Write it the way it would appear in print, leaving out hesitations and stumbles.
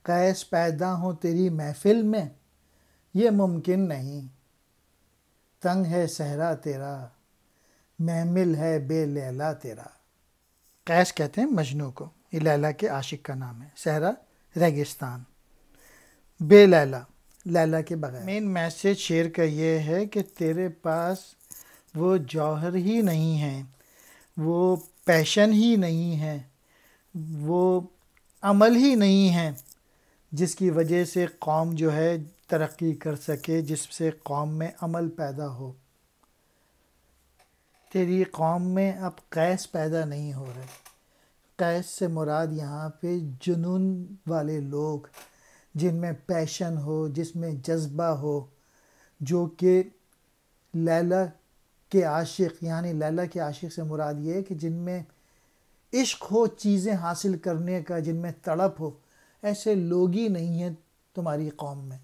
قیس پیدا ہوں تیری محفل میں یہ ممکن نہیں، تنگ ہے صحرا تیرا محمل ہے بے لیلا تیرا۔ قیس کہتے ہیں مجنو کو، یہ لیلا کے عاشق کا نام ہے۔ صحرا ریگستان، بے لیلا لیلا کے بغیر۔ مین میسج شعر کا یہ ہے کہ تیرے پاس وہ جوہر ہی نہیں ہے، وہ پیشن ہی نہیں ہے، وہ عمل ہی نہیں ہے جس کی وجہ سے قوم جو ہے ترقی کر سکے، جس سے قوم میں عمل پیدا ہو۔ تیری قوم میں اب قیس پیدا نہیں ہو رہے۔ قیس سے مراد یہاں پہ جنون والے لوگ، جن میں پیشن ہو، جس میں جذبہ ہو، جو کہ لیلا کے عاشق، یعنی لیلا کے عاشق سے مراد یہ ہے کہ جن میں عشق ہو چیزیں حاصل کرنے کا، جن میں تڑپ ہو۔ ایسے لوگ ہی نہیں ہیں تمہاری قوم میں۔